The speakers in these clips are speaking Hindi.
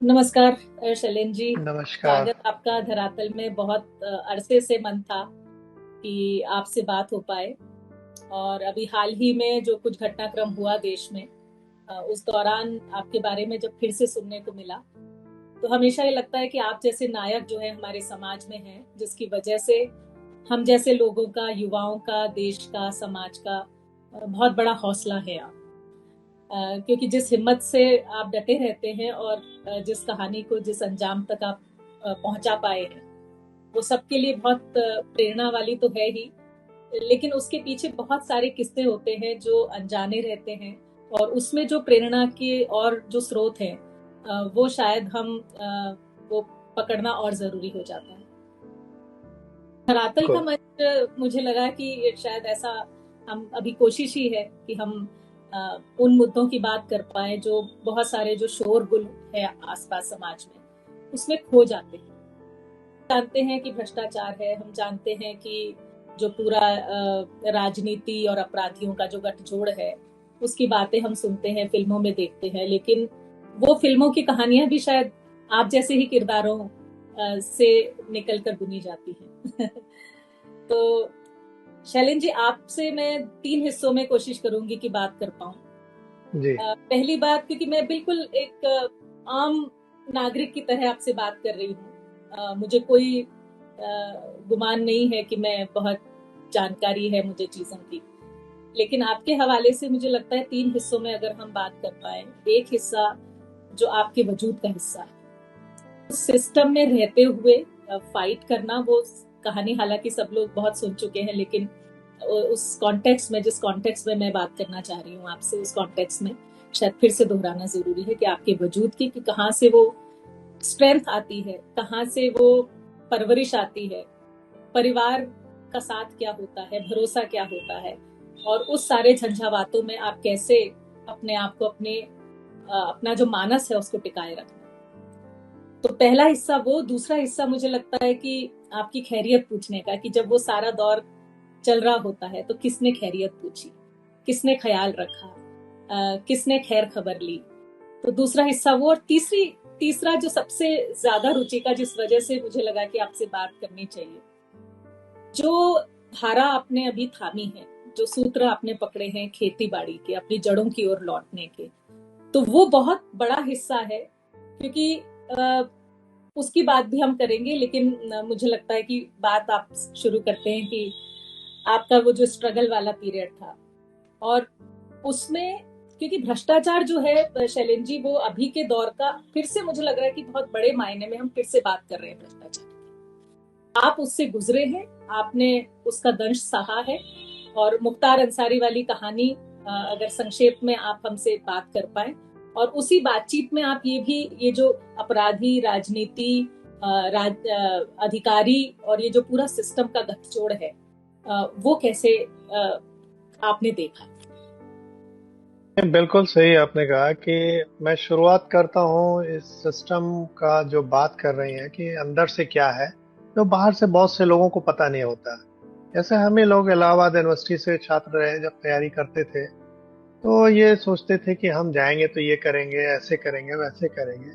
नमस्कार शैलेन जी। नमस्कार। स्वागत आपका धरातल में। बहुत अरसे से मन था कि आपसे बात हो पाए। और अभी हाल ही में जो कुछ घटनाक्रम हुआ देश में, उस दौरान आपके बारे में जब फिर से सुनने को मिला, तो हमेशा ये लगता है कि आप जैसे नायक जो है हमारे समाज में हैं, जिसकी वजह से हम जैसे लोगों का, युवाओं का, देश का, समाज का बहुत बड़ा हौसला है आप। क्योंकि जिस हिम्मत से आप डटे रहते हैं और जिस कहानी को जिस अंजाम तक आप पहुंचा पाए हैं, वो सबके लिए बहुत प्रेरणा वाली तो है ही। लेकिन उसके पीछे बहुत सारे किस्से होते हैं जो अनजाने रहते हैं, और उसमें जो प्रेरणा के और जो स्रोत हैं, वो शायद हम वो पकड़ना और जरूरी हो जाता है। धरातल का बिल्कुल। मंच, मुझे लगा कि शायद ऐसा हम अभी कोशिश ही है कि हम उन मुद्दों की बात कर पाए जो बहुत सारे जो शोरगुल है आसपास समाज में, उसमें खो जाते हैं। जानते हैं कि भ्रष्टाचार है, हम जानते हैं कि जो पूरा राजनीति और अपराधियों का जो गठजोड़ है, उसकी बातें हम सुनते हैं, फिल्मों में देखते हैं। लेकिन वो फिल्मों की कहानियां भी शायद आप जैसे ही किरदारों से निकल कर बुनी जाती हैं। तो शैलेन जी, आपसे मैं 3 हिस्सों में कोशिश करूंगी कि बात कर पाऊं। जी। पहली बात, क्योंकि मैं बिल्कुल एक आम नागरिक की तरह आपसे बात कर रही हूँ, मुझे कोई गुमान नहीं है कि मैं बहुत जानकारी है मुझे चीजों की। लेकिन आपके हवाले से मुझे लगता है 3 हिस्सों में अगर हम बात कर पाए, एक हिस्सा जो आपके वजूद का हिस्सा है, उस सिस्टम में रहते हुए फाइट करना, वो कहानी हालांकि सब लोग बहुत सुन चुके हैं, लेकिन उस कॉन्टेक्स्ट में, जिस कॉन्टेक्स्ट में मैं बात करना चाह रही हूँ आपसे, उस कॉन्टेक्स्ट में शायद फिर से दोहराना जरूरी है कि आपके वजूद की, कि कहाँ से वो स्ट्रेंथ आती है, कहाँ से वो परवरिश आती है, परिवार का साथ क्या होता है, भरोसा क्या होता है, और उस सारे झंझावातों में आप कैसे अपने आप को, अपना जो मानस है उसको टिकाए रखना। तो पहला हिस्सा वो। दूसरा हिस्सा मुझे लगता है कि आपकी खैरियत पूछने का, कि जब वो सारा दौर चल रहा होता है तो किसने खैरियत पूछी, किसने ख्याल रखा, किसने खैर खबर ली। तो दूसरा हिस्सा वो। और तीसरा जो सबसे ज्यादा रुचि का, जिस वजह से मुझे लगा कि आपसे बात करनी चाहिए, जो धारा आपने अभी थामी है, जो सूत्र आपने पकड़े हैं खेती बाड़ी के, अपनी जड़ों की ओर लौटने के, तो वो बहुत बड़ा हिस्सा है। क्योंकि उसकी बात भी हम करेंगे, लेकिन मुझे लगता है कि बात आप शुरू करते हैं कि आपका वो जो स्ट्रगल वाला पीरियड था, और उसमें, क्योंकि भ्रष्टाचार जो है शैलेन जी, वो अभी के दौर का फिर से मुझे लग रहा है कि बहुत बड़े मायने में हम फिर से बात कर रहे हैं भ्रष्टाचार। आप उससे गुजरे हैं, आपने उसका दंश सहा है। और मुख्तार अंसारी वाली कहानी, अगर संक्षेप में आप हमसे बात कर पाए, और उसी बातचीत में आप ये जो अपराधी, राजनीति, अधिकारी, और ये जो पूरा सिस्टम का गठजोड़ है, वो कैसे आपने देखा। बिल्कुल सही आपने कहा कि मैं शुरुआत करता हूँ इस सिस्टम का जो बात कर रही हैं कि अंदर से क्या है, जो बाहर से बहुत से लोगों को पता नहीं होता। जैसे हम ही लोग इलाहाबाद यूनिवर्सिटी से छात्र रहे, जब तैयारी करते थे तो ये सोचते थे कि हम जाएंगे तो ये करेंगे, ऐसे करेंगे, वैसे करेंगे।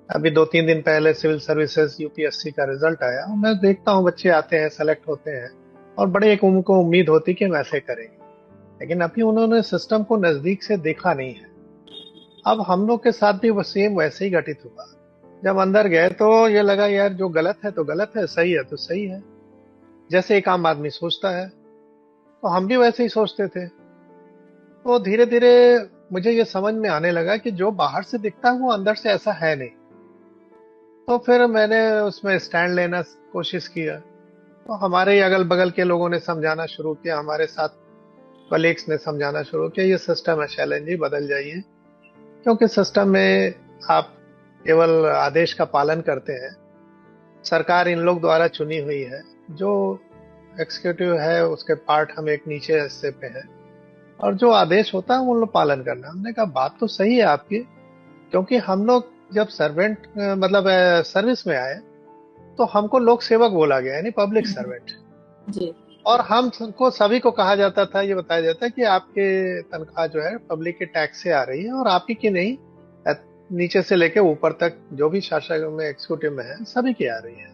अभी 2-3 दिन पहले सिविल सर्विसेज यूपीएससी का रिजल्ट आया और मैं देखता हूँ बच्चे आते हैं, सेलेक्ट होते हैं और बड़े एक उनको उम्मीद होती कि हम ऐसे करेंगे, लेकिन अभी उन्होंने सिस्टम को नजदीक से देखा नहीं है। अब हम लोग के साथ भी वो सेम वैसे ही घटित हुआ। जब अंदर गए तो ये लगा यार जो गलत है तो गलत है, सही है तो सही है, जैसे एक आम आदमी सोचता है। तो हम भी वैसे ही सोचते थे। तो धीरे धीरे मुझे ये समझ में आने लगा कि जो बाहर से दिखता है वो अंदर से ऐसा है नहीं। तो फिर मैंने उसमें स्टैंड लेना कोशिश किया। तो हमारे ही अगल बगल के लोगों ने समझाना शुरू किया, हमारे साथ कलीग्स ने समझाना शुरू किया, ये सिस्टम है शैलेंद्र जी, बदल जाइए। क्योंकि सिस्टम में आप केवल आदेश का पालन करते हैं। सरकार इन लोग द्वारा चुनी हुई है। जो एग्जीक्यूटिव है उसके पार्ट हम एक नीचे हिस्से पे हैं, और जो आदेश होता है वो लोग पालन करना। हमने कहा बात तो सही है आपकी, क्योंकि हम लोग जब सर्वेंट मतलब सर्विस में आए तो हमको लोक सेवक बोला गया, यानी पब्लिक सर्वेंट। जी। और हम सबको, सभी को कहा जाता था, ये बताया जाता है कि आपके तनख्वाह जो है पब्लिक के टैक्स से आ रही है और आप ही की नहीं, नीचे से लेके ऊपर तक जो भी शासन में एग्जीक्यूटिव में है सभी की आ रही है,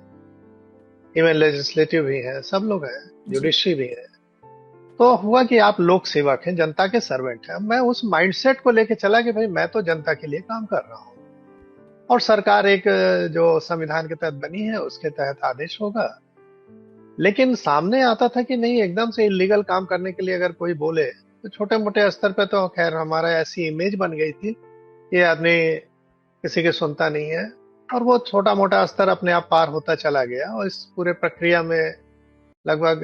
इवन लेजिस्लेटिव भी है, सब लोग हैं, जी जुडिशरी भी है। तो हुआ कि आप लोक सेवक हैं, जनता के सर्वेंट हैं। मैं उस माइंडसेट को लेके चला कि भाई मैं तो जनता के लिए काम कर रहा हूँ, और सरकार एक जो संविधान के तहत बनी है उसके तहत आदेश होगा। लेकिन सामने आता था कि नहीं, एकदम से इलीगल काम करने के लिए अगर कोई बोले तो छोटे मोटे स्तर पे तो खैर हमारा ऐसी इमेज बन गई थी, ये आदमी किसी की सुनता नहीं है, और वो छोटा मोटा स्तर अपने आप पार होता चला गया। और इस पूरे प्रक्रिया में लगभग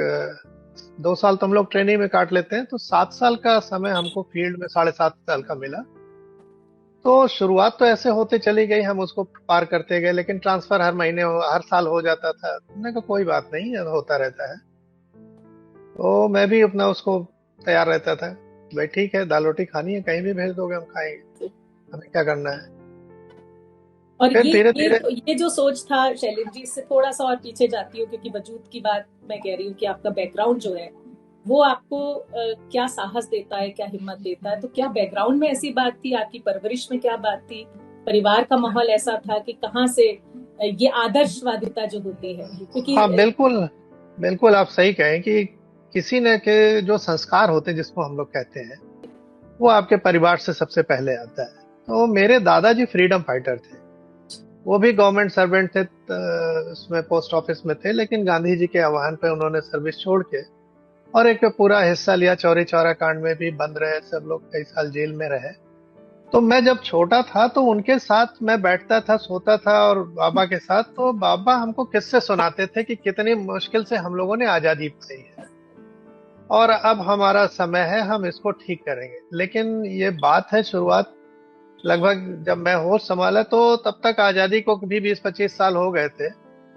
2 साल तो हम लोग ट्रेनिंग में काट लेते हैं, तो 7 साल का समय हमको फील्ड में 7.5 साल का मिला। तो शुरुआत तो ऐसे होते चली गई, हम उसको पार करते गए, लेकिन ट्रांसफर हर महीने हर साल हो जाता था। हमने कहा कोई बात नहीं, ये होता रहता है। तो मैं भी अपना उसको तैयार रहता था, भाई ठीक है, दाल रोटी खानी है, कहीं भी भेज दोगे हम खाएंगे, हमें क्या करना है। और फिर ये धीरे ये धीरे ये जो सोच था शैलेंद्र जी, इससे थोड़ा सा और पीछे जाती हूँ, क्योंकि वजूद की बात मैं कह रही हूँ कि आपका बैकग्राउंड जो है वो आपको क्या साहस देता है, क्या हिम्मत देता है। तो क्या बैकग्राउंड में ऐसी बात थी, आपकी परवरिश में क्या बात थी, परिवार का माहौल ऐसा था कि कहाँ से ये आदर्शवादिता जो होती है, क्योंकि हाँ बिल्कुल, बिल्कुल आप सही कहें कि किसी न के जो संस्कार होते हैं जिसको हम लोग कहते हैं, वो आपके परिवार से सबसे पहले आता है। तो मेरे दादाजी फ्रीडम फाइटर थे, वो भी गवर्नमेंट सर्वेंट थे, उसमें पोस्ट ऑफिस में थे, लेकिन गांधी जी के आह्वान पे उन्होंने सर्विस छोड़ के और एक पूरा हिस्सा लिया। चौरी चौरा कांड में भी बंद रहे सब लोग, कई साल जेल में रहे। तो मैं जब छोटा था तो उनके साथ मैं बैठता था, सोता था, और बाबा के साथ। तो बाबा हमको किस्से सुनाते थे कि कितनी मुश्किल से हम लोगों ने आजादी पाई है, और अब हमारा समय है, हम इसको ठीक करेंगे। लेकिन ये बात है शुरुआत, लगभग जब मैं होश संभाला तो तब तक आजादी को भी 20-25 साल हो गए थे।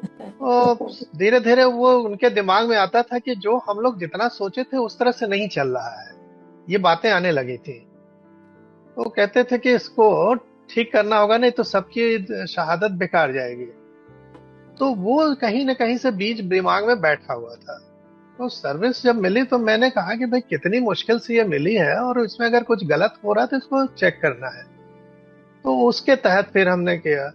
तो धीरे धीरे वो उनके दिमाग में आता था कि जो हम लोग जितना सोचे थे उस तरह से नहीं चल रहा है, ये बातें आने लगी थी। तो कहते थे कि इसको ठीक करना होगा, नहीं तो सबकी शहादत बेकार जाएगी। तो वो कहीं ना कहीं से बीज दिमाग में बैठा हुआ था। तो सर्विस जब मिली तो मैंने कहा कि भाई कितनी मुश्किल से ये मिली है, और इसमें अगर कुछ गलत हो रहा है तो इसको चेक करना है। तो उसके तहत फिर हमने किया।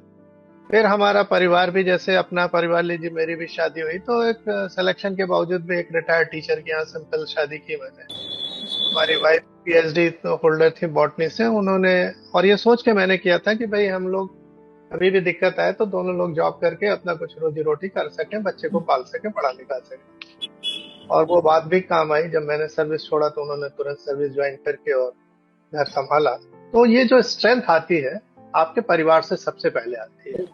फिर हमारा परिवार भी, जैसे अपना परिवार लीजिए, मेरी भी शादी हुई तो एक सिलेक्शन के बावजूद भी एक रिटायर्ड टीचर के यहाँ सिंपल शादी की मैंने। हमारी वाइफ पीएचडी तो होल्डर थी बॉटनी से, उन्होंने, और ये सोच के मैंने किया था कि भाई हम लोग कभी भी दिक्कत आए तो दोनों लोग जॉब करके अपना कुछ रोजी रोटी कर सकें, बच्चे को पाल सकें, पढ़ा लिखा सकें। और वो बात भी काम आई। जब मैंने सर्विस छोड़ा तो उन्होंने तुरंत सर्विस ज्वाइन करके और घर संभाला। तो ये जो स्ट्रेंथ आती है आपके परिवार से सबसे पहले आती है।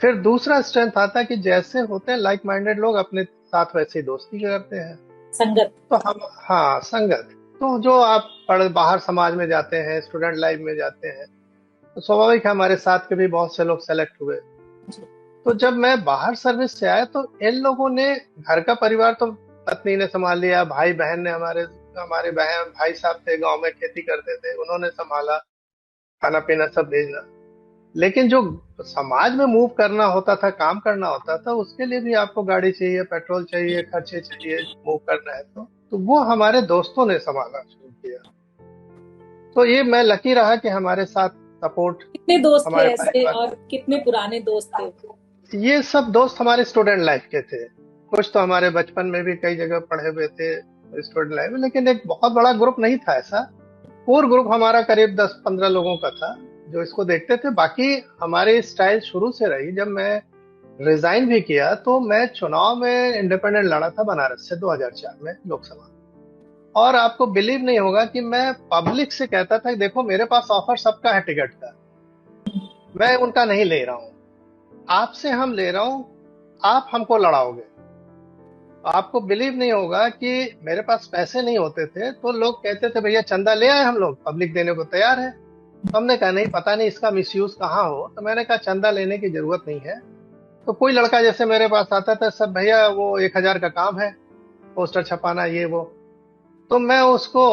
फिर दूसरा स्ट्रेंथ आता है कि जैसे होते हैं लाइक माइंडेड लोग अपने साथ, वैसे ही दोस्ती करते हैं, संगत। तो हम, हाँ संगत। तो जो आप बाहर समाज में जाते हैं, स्टूडेंट लाइफ में जाते हैं, तो स्वाभाविक है हमारे साथ के भी बहुत से लोग सेलेक्ट हुए। तो जब मैं बाहर सर्विस से आया तो इन लोगों ने, घर का परिवार तो पत्नी ने संभाल लिया, भाई बहन ने, हमारे हमारे बहन भाई साहब थे गांव में, खेती करते थे, उन्होंने संभाला, खाना पीना सब भेजना। लेकिन जो समाज में मूव करना होता था, काम करना होता था, उसके लिए भी आपको गाड़ी चाहिए, पेट्रोल चाहिए, खर्चे चाहिए, मूव करना है तो वो हमारे दोस्तों ने संभालना शुरू किया। तो ये मैं लकी रहा कि हमारे साथ सपोर्ट कितने दोस्त थे हमारे ऐसे, परिवार। और कितने पुराने दोस्त थे? ये सब दोस्त हमारे स्टूडेंट लाइफ के थे, कुछ तो हमारे बचपन में भी कई जगह पढ़े हुए थे स्टूडेंट लाइफ में, लेकिन एक बहुत बड़ा ग्रुप नहीं था ऐसा। कोर ग्रुप हमारा करीब 10-15 लोगों का था जो इसको देखते थे। बाकी हमारी स्टाइल शुरू से रही। जब मैं रिजाइन भी किया तो मैं चुनाव में इंडिपेंडेंट लड़ा था बनारस से 2004 में लोकसभा। और आपको बिलीव नहीं होगा कि मैं पब्लिक से कहता था कि देखो मेरे पास ऑफर सबका है टिकट का, मैं उनका नहीं ले रहा हूं, आपसे हम ले रहा हूं, आप हमको लड़ाओगे। आपको बिलीव नहीं होगा कि मेरे पास पैसे नहीं होते थे तो लोग कहते थे भैया चंदा ले आए, हम लोग पब्लिक देने को तैयार है। तो हमने कहा नहीं, पता नहीं इसका मिसयूज कहाँ हो। तो मैंने कहा चंदा लेने की जरूरत नहीं है। तो कोई लड़का जैसे मेरे पास आता था, सब भैया वो 1,000 का काम है, पोस्टर छपाना ये वो। तो मैं उसको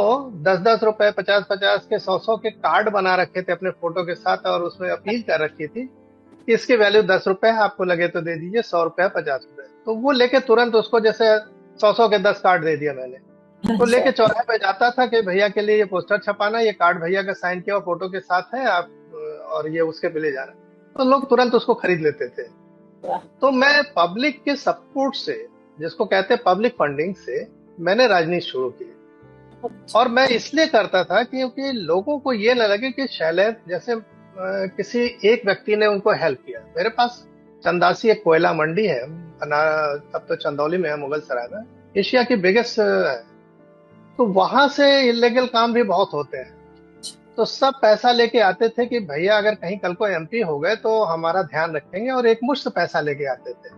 10-10 रुपए, 50-50 के, 100-100 के कार्ड बना रखे थे अपने फोटो के साथ, और उसमें अपील कर रखी थी कि इसकी वैल्यू 10 रुपए है, आपको लगे तो दे दीजिए, 100 रुपए, 50 रुपए। तो वो लेके तुरंत उसको, जैसे 100-100 के 10 कार्ड दे दिया मैंने। तो लेके चौराहे पे जाता था कि भैया के लिए ये पोस्टर छपाना, ये कार्ड भैया का साइन किया हुआ फोटो के साथ है, आप और ये उसके पे ले जा रहा है, तो लोग तुरंत उसको खरीद लेते थे। तो मैं पब्लिक के सपोर्ट से, जिसको कहते हैं पब्लिक फंडिंग से, मैंने राजनीति शुरू की। और मैं इसलिए करता था क्योंकि लोगों को ये न लगे कि शैलेंद्र जैसे किसी एक व्यक्ति ने उनको हेल्प किया। मेरे पास चंदासी एक कोयला मंडी है, तब तो चंदौली में है, मुगल सराय में, एशिया की बिगेस्ट है। तो वहां से इलीगल काम भी बहुत होते हैं। तो सब पैसा लेके आते थे कि भैया अगर कहीं कल को एमपी हो गए तो हमारा ध्यान रखेंगे, और एक मुश्त पैसा लेके आते थे।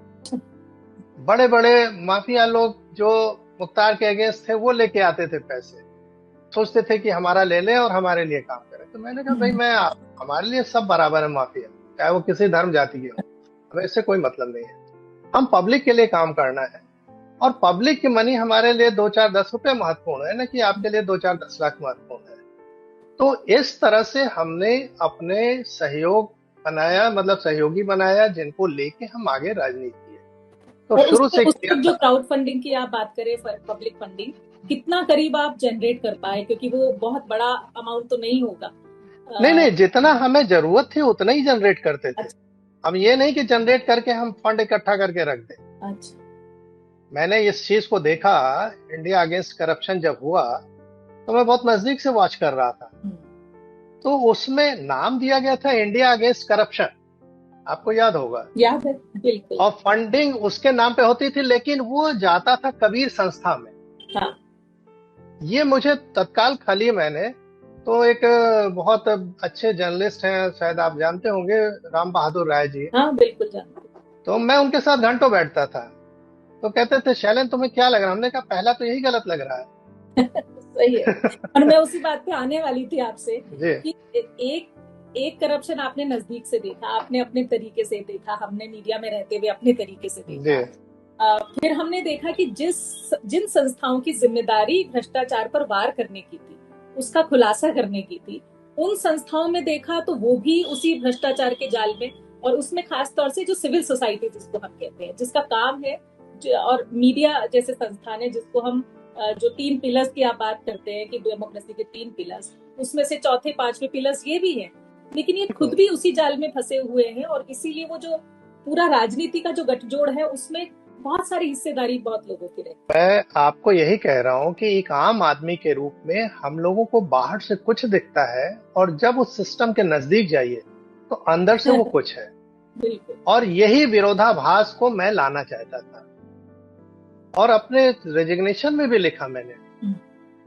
बड़े बड़े माफिया लोग जो मुख्तार के अगेंस्ट थे वो लेके आते थे पैसे, सोचते थे कि हमारा ले ले और हमारे लिए काम करे। तो मैंने कहा भाई हमारे लिए सब बराबर है माफिया, चाहे वो किसी धर्म जाति के हो, हमें इससे कोई मतलब नहीं है। हम पब्लिक के लिए काम करना है, और पब्लिक की मनी हमारे लिए 2-4-10 रुपए महत्वपूर्ण है ना कि आपके लिए 2-4-10 लाख महत्वपूर्ण है। तो इस तरह से हमने अपने सहयोग बनाया, मतलब सहयोगी बनाया, जिनको लेके हम आगे राजनीति किए। तो शुरू से जो क्राउड फंडिंग की आप बात करें, पब्लिक फंडिंग, कितना करीब आप जनरेट कर पाए? क्योंकि वो बहुत बड़ा अमाउंट तो नहीं होगा। नहीं, जितना हमें जरूरत थी उतना ही जनरेट करते थे। अच्छा। हम ये नहीं कि जनरेट करके हम फंड इकट्ठा करके रख दें। अच्छा। मैंने इस चीज को देखा, इंडिया अगेंस्ट करप्शन जब हुआ तो मैं बहुत नजदीक से वॉच कर रहा था। तो उसमें नाम दिया गया था इंडिया अगेंस्ट करप्शन, आपको याद होगा? याद है, बिल्कुल। और फंडिंग उसके नाम पे होती थी, लेकिन वो जाता था कबीर संस्था में। हाँ। ये मुझे तत्काल खाली, मैंने तो एक बहुत अच्छे जर्नलिस्ट हैं, शायद आप जानते होंगे, राम बहादुर राय जी। हाँ, बिल्कुल जानते। तो मैं उनके साथ घंटों बैठता था। तो कहते थे शैलेंद्र तुम्हें क्या लग रहा है? हमने कहा पहला तो यही गलत लग रहा है। सही है। और मैं उसी बात पे आने वाली थी आपसे कि एक करप्शन आपने नजदीक से देखा, आपने अपने तरीके से देखा, हमने मीडिया में रहते हुए अपने तरीके से देखा। फिर हमने देखा कि जिन संस्थाओं की जिम्मेदारी भ्रष्टाचार पर वार करने की थी, उसका खुलासा करने की थी, उन संस्थाओं में देखा तो वो भी उसी भ्रष्टाचार के जाल में, और उसमें खास तौर से जो सिविल सोसाइटी जिसको हम कहते हैं, जिसका काम है, और मीडिया जैसे संस्थान है जिसको हम, जो 3 पिलर्स की आप बात करते हैं कि डेमोक्रेसी के 3 पिलर्स, उसमें से चौथे 5वें पिलर्स ये भी हैं, लेकिन ये खुद भी उसी जाल में फंसे हुए हैं। और इसीलिए वो जो पूरा राजनीति का जो गठजोड़ है उसमें बहुत सारी हिस्सेदारी बहुत लोगों की रहती है। मैं आपको यही कह रहा हूँ कि एक आम आदमी के रूप में हम लोगों को बाहर से कुछ दिखता है, और जब उस सिस्टम के नजदीक जाइए तो अंदर से वो कुछ है। बिल्कुल। और यही विरोधाभास को मैं लाना चाहता था, और अपने रेजिग्नेशन में भी लिखा मैंने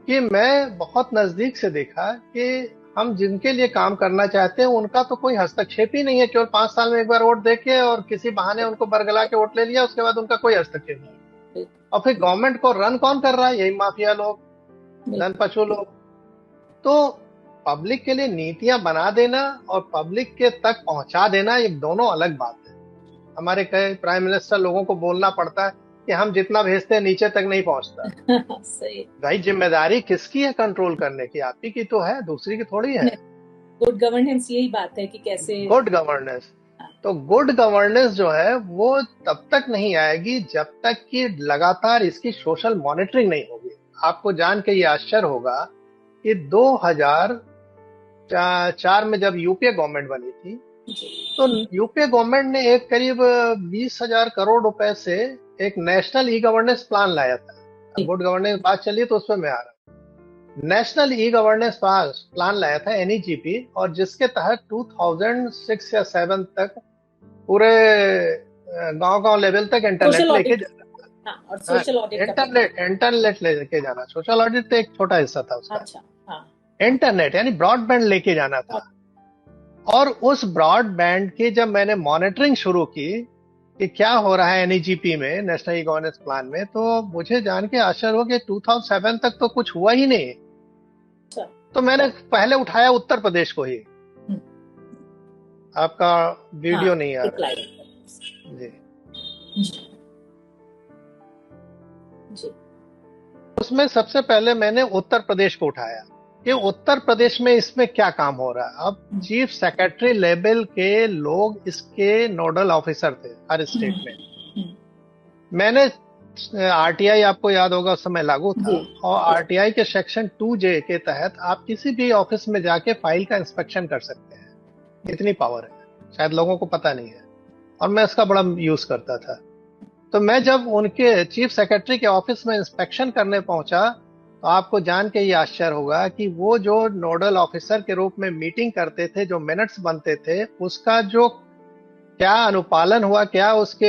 कि मैं बहुत नजदीक से देखा कि हम जिनके लिए काम करना चाहते हैं उनका तो कोई हस्तक्षेप ही नहीं है। केवल 5 साल में एक बार वोट देके और किसी बहाने उनको बरगला के वोट ले लिया, उसके बाद उनका कोई हस्तक्षेप नहीं। और फिर गवर्नमेंट को रन कौन कर रहा है? यही माफिया लोग, धनपशु लोग। तो पब्लिक के लिए नीतियां बना देना और पब्लिक के तक पहुंचा देना, ये दोनों अलग बात है। हमारे कई प्राइम मिनिस्टर लोगों को बोलना पड़ता है कि हम जितना भेजते हैं नीचे तक नहीं पहुंचता। सही। भाई जिम्मेदारी किसकी है कंट्रोल करने की? आप ही की तो है, दूसरी की थोड़ी है। गुड गवर्नेंस यही बात है कि कैसे गुड गवर्नेंस। तो गुड गवर्नेंस जो है वो तब तक नहीं आएगी जब तक कि लगातार इसकी सोशल मॉनिटरिंग नहीं होगी। आपको जान के ये आश्चर्य होगा कि 2004 में जब यूपीए गवर्नमेंट बनी थी, तो यूपीए गवर्नमेंट ने एक करीब 20,000 करोड़ रुपए से एक नेशनल ई गवर्नेंस प्लान लाया था। गुड गवर्नेंस बात चली तो उसमें मैं आ रहा हूँ। नेशनल ई गवर्नेंस प्लान लाया था, NEGP, और जिसके तहत 2006 या 7 तक पूरे गांव लेवल तक इंटरनेट लेके जाना। और सोशल ऑडिट, इंटरनेट लेके जाना। सोशल ऑडिट तो एक छोटा हिस्सा था उसका। अच्छा, हाँ। इंटरनेट यानी ब्रॉडबैंड लेके जाना था। और उस ब्रॉडबैंड की जब मैंने मॉनिटरिंग शुरू की कि क्या हो रहा है NEGP में, नेशनल ई गवर्नेंस प्लान में, तो मुझे जान के आश्चर्य हो कि 2007 तक तो कुछ हुआ ही नहीं। तो मैंने पहले उठाया उत्तर प्रदेश को ही। आपका वीडियो नहीं आ रहा है जी। उसमें सबसे पहले मैंने उत्तर प्रदेश को उठाया कि उत्तर प्रदेश में इसमें क्या काम हो रहा है। अब चीफ सेक्रेटरी लेवल के लोग इसके नोडल ऑफिसर थे हर स्टेट में। मैंने RTI, आपको याद होगा उस समय लागू था, और RTI के सेक्शन 2J के तहत आप किसी भी ऑफिस में जाके फाइल का इंस्पेक्शन कर सकते हैं। इतनी पावर है, शायद लोगों को पता नहीं है, और मैं इसका बड़ा यूज करता था। तो मैं जब उनके चीफ सेक्रेटरी के ऑफिस में इंस्पेक्शन करने पहुंचा, तो आपको जान के ये आश्चर्य होगा कि वो जो नोडल ऑफिसर के रूप में मीटिंग करते थे, जो मिनट्स बनते थे, उसका जो क्या अनुपालन हुआ, क्या उसके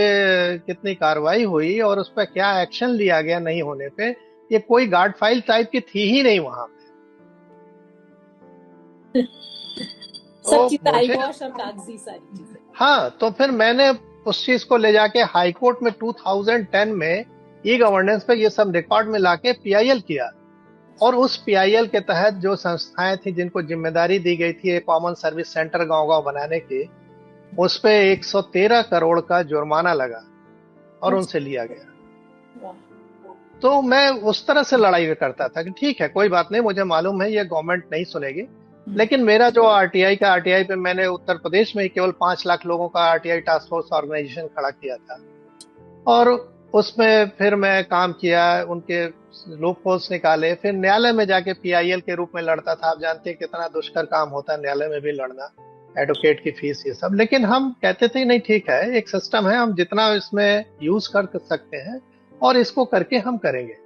कितनी कार्रवाई हुई और उस पर क्या एक्शन लिया गया नहीं होने पे, ये कोई गार्ड फाइल टाइप की थी ही नहीं वहां पे। सब तो चीजें मुझे, आईवॉश और कागजी सारी चीजें। हाँ, तो फिर मैंने उस चीज को ले जाके हाई कोर्ट में 2010 में ई गवर्नेंस पे ये सब रिकॉर्ड में लाके पीआईएल किया, और उस पीआईएल के तहत जो संस्थाएं थी जिनको जिम्मेदारी दी गई थी एक कॉमन सर्विस सेंटर गांव-गांव बनाने की, उस पे 113 करोड़ का जुर्माना लगा और उनसे लिया गया। तो मैं उस तरह से लड़ाई करता था कि ठीक है, कोई बात नहीं, मुझे मालूम है ये गवर्नमेंट नहीं सुनेगी, लेकिन मेरा जो आरटीआई पे मैंने उत्तर प्रदेश में केवल 5 लाख लोगों का आरटीआई टास्क फोर्स ऑर्गेनाइजेशन खड़ा किया था, और उसमें फिर मैं काम किया, उनके लूप होल्स निकाले, फिर न्यायालय में जाके पीआईएल के रूप में लड़ता था। आप जानते हैं कितना दुष्कर काम होता है न्यायालय में भी लड़ना, एडवोकेट की फीस ये सब, लेकिन हम कहते थे नहीं ठीक है, एक सिस्टम है, हम जितना इसमें यूज कर सकते हैं और इसको करके हम करेंगे,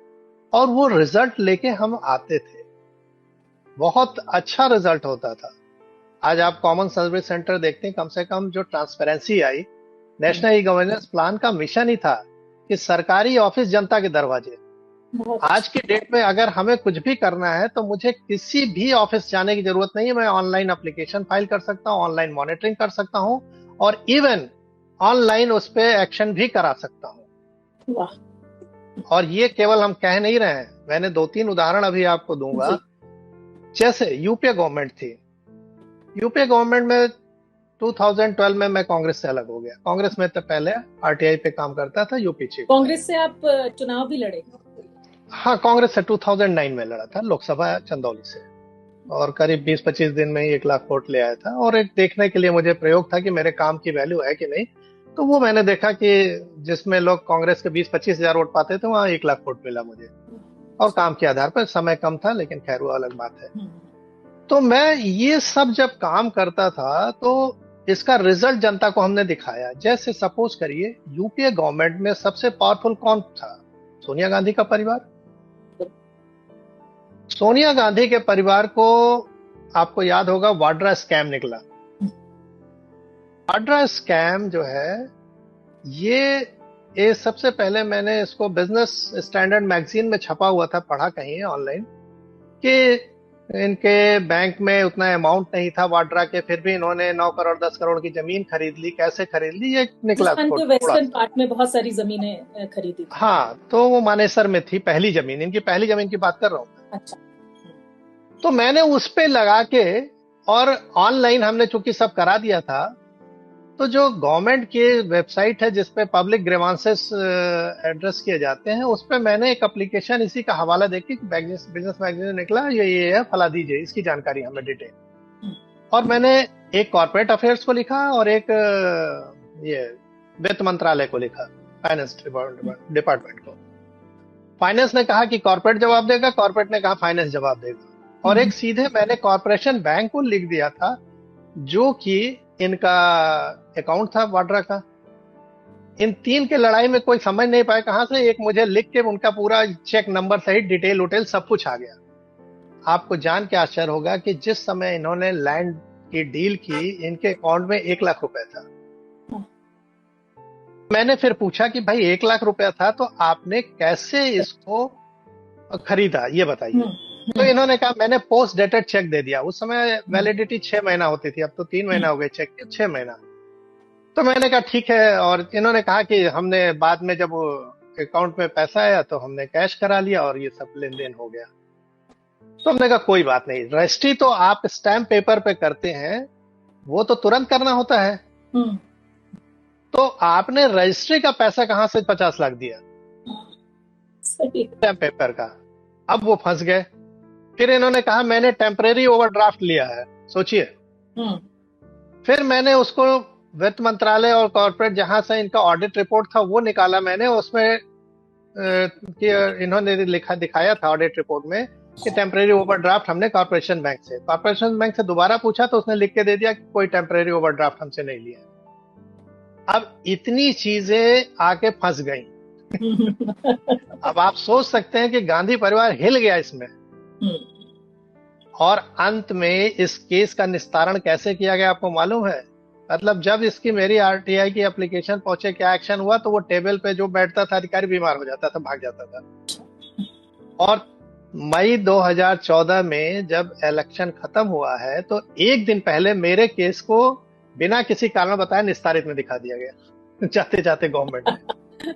और वो रिजल्ट लेके हम आते थे, बहुत अच्छा रिजल्ट होता था। आज आप कॉमन सर्विस सेंटर देखते हैं, कम से कम जो ट्रांसपेरेंसी आई, नेशनल ई गवर्नेंस प्लान का मिशन ही था कि सरकारी ऑफिस जनता के दरवाजे। आज की डेट में अगर हमें कुछ भी करना है तो मुझे किसी भी ऑफिस जाने की जरूरत नहीं है, मैं ऑनलाइन एप्लीकेशन फाइल कर सकता हूँ, ऑनलाइन मॉनिटरिंग कर सकता हूँ, और इवन ऑनलाइन उस पर एक्शन भी करा सकता हूँ। और ये केवल हम कह नहीं रहे हैं, मैंने 2-3 उदाहरण अभी आपको दूंगा। जैसे यूपीए गवर्नमेंट थी, यूपीए गवर्नमेंट में 2012 में मैं कांग्रेस से अलग हो गया। कांग्रेस में तो पहले आरटीआई पे काम करता था, यूपी चीफ। कांग्रेस से आप चुनाव भी लड़े? हाँ, कांग्रेस से 2009 में लड़ा था, लोकसभा चंदौली से, और करीब 20-25 दिन में ही 1 लाख वोट ले आया था। और एक देखने के लिए मुझे प्रयोग था कि मेरे काम की वैल्यू है कि नहीं, तो वो मैंने देखा कि जिसमें लोग कांग्रेस के 20-25 हजार वोट पाते थे, वहां 1 लाख वोट मिला मुझे, और काम के आधार पर। समय कम था, लेकिन खैर वो अलग बात है। तो मैं ये सब जब काम करता था तो इसका रिजल्ट जनता को हमने दिखाया। जैसे सपोज करिए, यूपीए गवर्नमेंट में सबसे पावरफुल कौन था? सोनिया गांधी का परिवार। सोनिया गांधी के परिवार को, आपको याद होगा, वाड्रा स्कैम निकला। वाड्रा स्कैम जो है, ये सबसे पहले मैंने इसको बिजनेस स्टैंडर्ड मैगजीन में छपा हुआ था, पढ़ा कहीं ऑनलाइन, कि इनके बैंक में उतना अमाउंट नहीं था वाड्रा के, फिर भी इन्होंने 9 करोड़ 10 करोड़ की जमीन खरीद ली। कैसे खरीद ली ये निकला, वेस्टर्न पार्ट में बहुत सारी जमीनें खरीदी। हाँ, तो वो मानेसर में थी पहली जमीन, इनकी पहली जमीन की बात कर रहा हूँ। अच्छा। तो मैंने उस पे लगा के, और ऑनलाइन हमने चूंकि सब करा दिया था, तो जो गवर्नमेंट की वेबसाइट है जिसपे पब्लिक ग्रीवांसेस एड्रेस किए जाते हैं, उस पे मैंने एक एप्लीकेशन इसी का हवाला देके, बिजनेस मैगजीन निकला, ये है, फला दीजिए, इसकी जानकारी हमें डिटेल। और मैंने एक कॉर्पोरेट अफेयर्स को लिखा और एक ये वित्त मंत्रालय को लिखा, फाइनेंस डिपार्टमेंट को। फाइनेंस ने कहा कि कॉर्पोरेट जवाब देगा, कॉर्पोरेट ने कहा फाइनेंस जवाब देगा, और एक सीधे मैंने कॉर्पोरेशन बैंक को लिख दिया था, जो कि इनका अकाउंट था वाड्रा का। इन 3 के लड़ाई में कोई समझ नहीं पाया कहां से एक मुझे लिख के उनका पूरा चेक नंबर सहित डिटेल उटेल सब कुछ आ गया। आपको जान के आश्चर्य होगा कि जिस समय इन्होंने लैंड की डील की, इनके अकाउंट में 1 लाख रुपए था। मैंने फिर पूछा कि भाई 1 लाख रुपया था तो आपने कैसे इसको खरीदा, ये बताइए। तो इन्होंने कहा मैंने पोस्ट डेटेड चेक दे दिया। उस समय वैलिडिटी 6 महीना होती थी, अब तो 3 महीना हो गए चेक के, 6 महीना। तो मैंने कहा ठीक है, और इन्होंने कहा कि हमने बाद में जब अकाउंट में पैसा आया तो हमने कैश करा लिया और ये सब लेन देन हो गया। तो हमने कहा कोई बात नहीं, रजिस्ट्री तो आप स्टैम्प पेपर पे करते हैं, वो तो तुरंत करना होता है, तो आपने रजिस्ट्री का पैसा कहां से 50 लाख दिया स्टैम्प पेपर का? अब वो फंस गए। फिर इन्होंने कहा मैंने टेम्परेरी ओवरड्राफ्ट लिया है, सोचिए। फिर मैंने उसको वित्त मंत्रालय और कॉर्पोरेट जहां से इनका ऑडिट रिपोर्ट था वो निकाला मैंने, उसमें कि इन्होंने लिखा दिखाया था ऑडिट रिपोर्ट में कि टेम्परेरी ओवरड्राफ्ट हमने कॉर्पोरेशन बैंक से दोबारा पूछा तो उसने लिख के दे दिया कि कोई टेम्परेरी ओवरड्राफ्ट हमसे नहीं लिया। अब इतनी चीजें आके फंस गई। अब आप सोच सकते हैं कि गांधी परिवार हिल गया इसमें। और अंत में इस केस का निस्तारण कैसे किया गया आपको मालूम है? मतलब जब इसकी मेरी आरटीआई की एप्लीकेशन पहुंचे, क्या एक्शन हुआ, तो वो टेबल पे जो बैठता था अधिकारी बीमार हो जाता था, भाग जाता था। और मई 2014 में जब इलेक्शन खत्म हुआ है तो एक दिन पहले मेरे केस को बिना किसी कारण बताए निस्तारित में दिखा दिया गया जाते जाते गवर्नमेंट ने।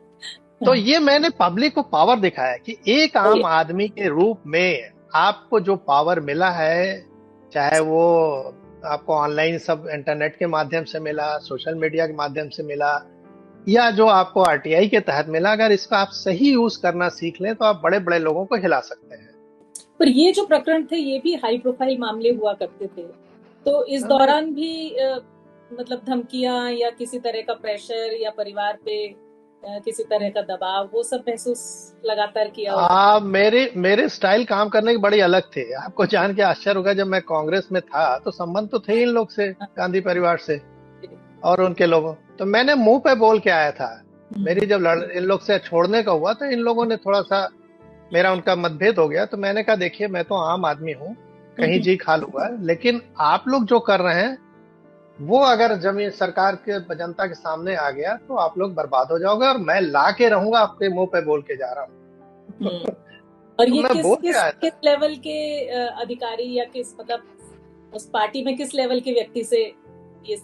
तो ये मैंने पब्लिक को पावर दिखाया कि एक आम आदमी के रूप में आपको जो पावर मिला है, चाहे वो आपको ऑनलाइन सब इंटरनेट के माध्यम से मिला, सोशल मीडिया के माध्यम से मिला, या जो आपको आरटीआई के तहत मिला, अगर इसका आप सही यूज करना सीख लें तो आप बड़े बड़े लोगों को हिला सकते हैं। पर ये जो प्रकरण थे ये भी हाई प्रोफाइल मामले हुआ करते थे, तो इस दौरान भी मतलब धमकियां या किसी तरह का प्रेशर या परिवार पे किसी तरह का दबाव, वो सब महसूस लगातार किया? मेरे स्टाइल काम करने की बड़ी अलग थे। आपको जान के आश्चर्य होगा, जब मैं कांग्रेस में था तो संबंध तो थे इन लोग से, गांधी परिवार से और उनके लोगों, तो मैंने मुंह पे बोल के आया था। मेरी जब इन लोग से छोड़ने का हुआ तो इन लोगों ने थोड़ा सा मेरा उनका मतभेद हो गया, तो मैंने कहा देखिए मैं तो आम आदमी हूँ, कहीं जी खा लूंगा, लेकिन आप लोग जो कर रहे हैं वो अगर जमीन सरकार के जनता के सामने आ गया तो आप लोग बर्बाद हो जाओगे, और मैं ला के रहूंगा आपके मुंह पे बोल के जा रहा हूँ। और ये किस लेवल के अधिकारी या किस, मतलब उस पार्टी में किस लेवल के व्यक्ति से ये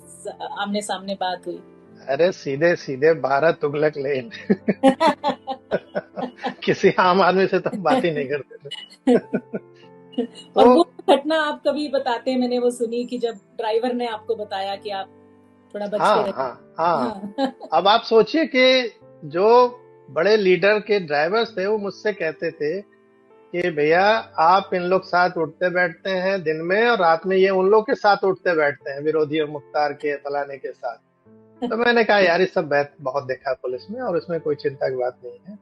आमने सामने बात हुई? अरे सीधे सीधे भारत तुगलक लेन। किसी आम आदमी से तो बात ही नहीं करते थे। और वो घटना आप कभी बताते हैं, मैंने वो सुनी कि जब ड्राइवर ने आपको बताया कि आप थोड़ा बच के रहिए। हाँ। अब आप सोचिए कि जो बड़े लीडर के ड्राइवर्स थे वो मुझसे कहते थे कि भैया आप इन लोग साथ उठते बैठते हैं दिन में, और रात में ये उन लोग के साथ उठते बैठते हैं, विरोधी और मुख्तार के फलाने के साथ। तो मैंने कहा यार ये सब बहुत देखा पुलिस में और इसमें कोई चिंता की बात नहीं है।